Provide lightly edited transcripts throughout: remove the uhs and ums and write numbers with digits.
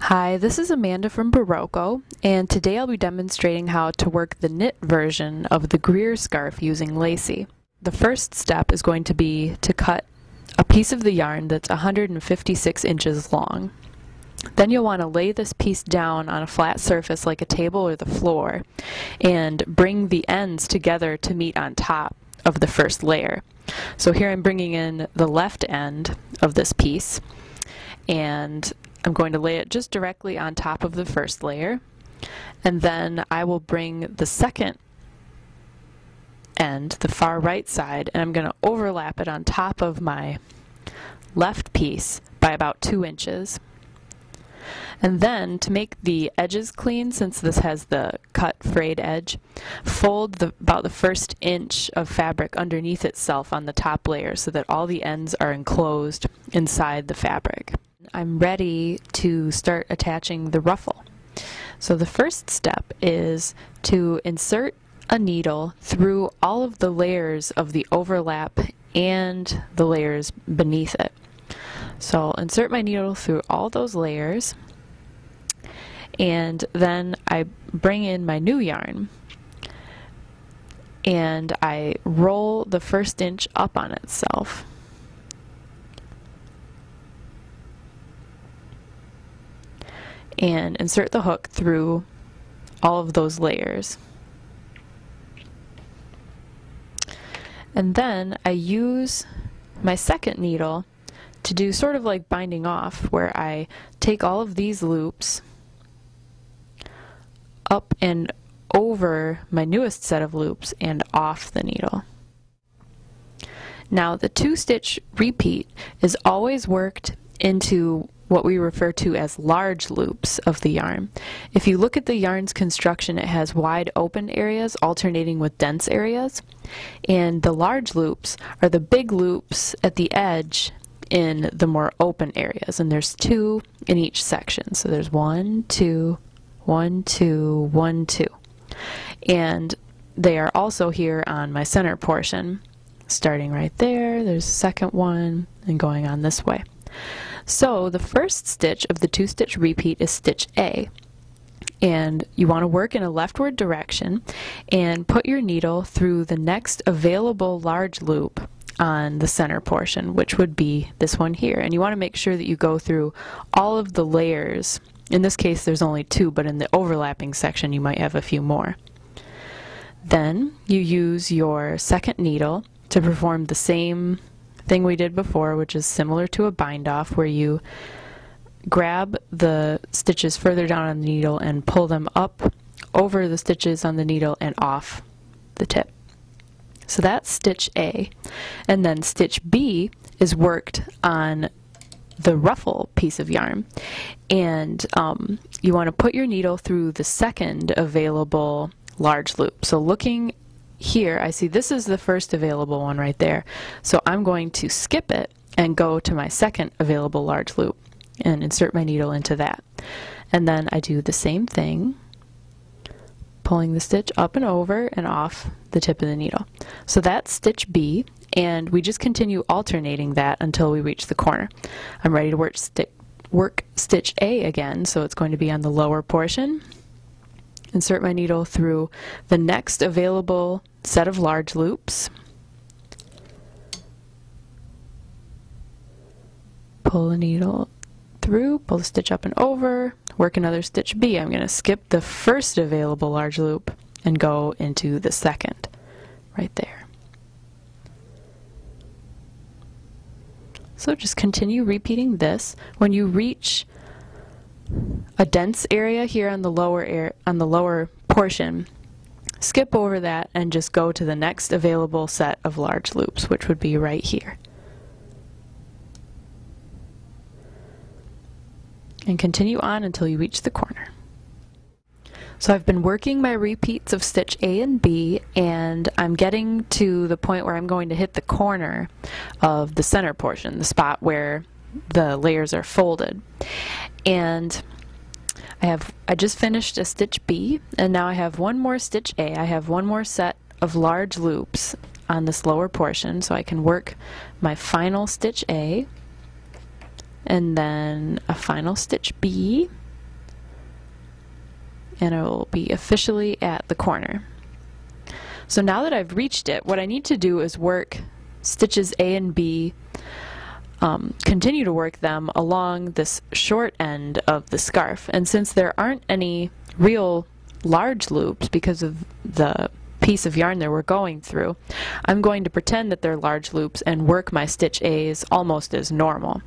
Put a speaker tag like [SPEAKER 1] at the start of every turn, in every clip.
[SPEAKER 1] Hi, this is Amanda from Berroco, and today I'll be demonstrating how to work the knit version of the Greer scarf using Lacey. The first step is going to be to cut a piece of the yarn that's 156 inches long. Then you'll want to lay this piece down on a flat surface like a table or the floor and bring the ends together to meet on top of the first layer. So here I'm bringing in the left end of this piece, and I'm going to lay it just directly on top of the first layer, and then I will bring the second end, the far right side, and I'm going to overlap it on top of my left piece by about 2 inches. And then, to make the edges clean, since this has the cut frayed edge, fold about the first inch of fabric underneath itself on the top layer so that all the ends are enclosed inside the fabric. I'm ready to start attaching the ruffle. So the first step is to insert a needle through all of the layers of the overlap and the layers beneath it. So I'll insert my needle through all those layers, and then I bring in my new yarn and I roll the first inch up on itself. And insert the hook through all of those layers. And then I use my second needle to do sort of like binding off, where I take all of these loops up and over my newest set of loops and off the needle. Now the 2-stitch repeat is always worked into what we refer to as large loops of the yarn. If you look at the yarn's construction, it has wide open areas alternating with dense areas, and the large loops are the big loops at the edge in the more open areas, and there's 2 in each section. So there's 1, 2, 1, 2, 1, 2. And they are also here on my center portion. Starting right there, there's a second one, and going on this way. So the first stitch of the 2-stitch repeat is stitch A, and you want to work in a leftward direction and put your needle through the next available large loop on the center portion, which would be this one here. And you want to make sure that you go through all of the layers. In this case there's only 2, but in the overlapping section you might have a few more. Then you use your second needle to perform the same thing we did before, which is similar to a bind off, where you grab the stitches further down on the needle and pull them up over the stitches on the needle and off the tip. So that's stitch A. And then stitch B is worked on the ruffle piece of yarn, and you want to put your needle through the second available large loop. So looking here, I see this is the first available one right there, so I'm going to skip it and go to my second available large loop and insert my needle into that. And then I do the same thing, pulling the stitch up and over and off the tip of the needle. So that's stitch B, and we just continue alternating that until we reach the corner. I'm ready to work stitch A again, so it's going to be on the lower portion. Insert my needle through the next available set of large loops. Pull the needle through, pull the stitch up and over, work another stitch B. I'm going to skip the first available large loop and go into the second, right there. So just continue repeating this. When you reach a dense area here on the lower portion, skip over that and just go to the next available set of large loops, which would be right here. And continue on until you reach the corner. So I've been working my repeats of stitch A and B, and I'm getting to the point where I'm going to hit the corner of the center portion, the spot where the layers are folded. And I just finished a stitch B, and now I have one more stitch A. I have one more set of large loops on this lower portion, so I can work my final stitch A, and then a final stitch B, and it will be officially at the corner. So now that I've reached it, what I need to do is work stitches A and B, continue to work them along this short end of the scarf. And since there aren't any real large loops because of the piece of yarn that we're going through, I'm going to pretend that they're large loops and work my stitch A's almost as normal.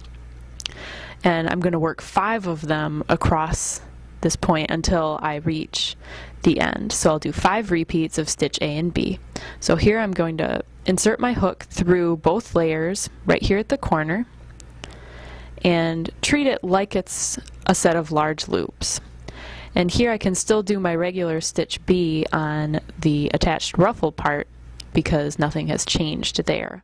[SPEAKER 1] And I'm going to work 5 of them across this point until I reach the end. So I'll do 5 repeats of stitch A and B. So here I'm going to insert my hook through both layers right here at the corner and treat it like it's a set of large loops. And here I can still do my regular stitch B on the attached ruffle part because nothing has changed there.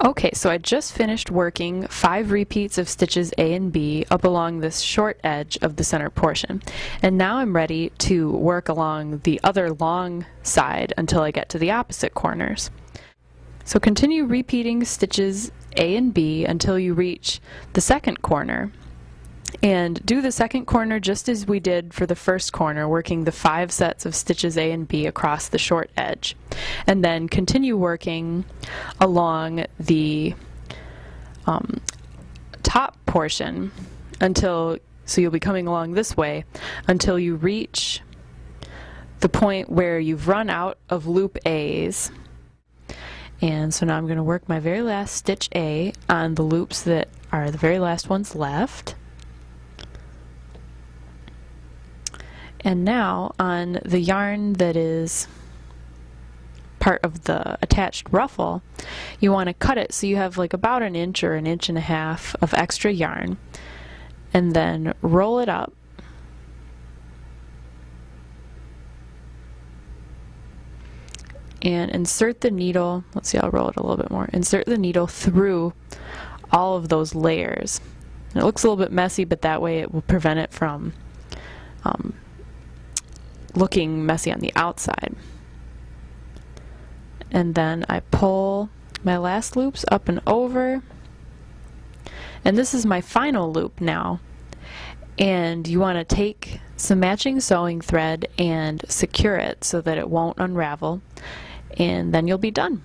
[SPEAKER 1] Okay, so I just finished working 5 repeats of stitches A and B up along this short edge of the center portion. And now I'm ready to work along the other long side until I get to the opposite corners. So continue repeating stitches A and B until you reach the second corner. And do the second corner just as we did for the first corner, working the 5 sets of stitches A and B across the short edge. And then continue working along the top portion until, so you'll be coming along this way, until you reach the point where you've run out of loop A's. And so now I'm going to work my very last stitch A on the loops that are the very last ones left. And now on the yarn that is part of the attached ruffle, you want to cut it so you have like about an inch or an inch and a half of extra yarn, and then roll it up and insert the needle, let's see, I'll roll it a little bit more, insert the needle through all of those layers. And it looks a little bit messy, but that way it will prevent it from looking messy on the outside. And then I pull my last loops up and over, and this is my final loop now. And you want to take some matching sewing thread and secure it so that it won't unravel, and then you'll be done.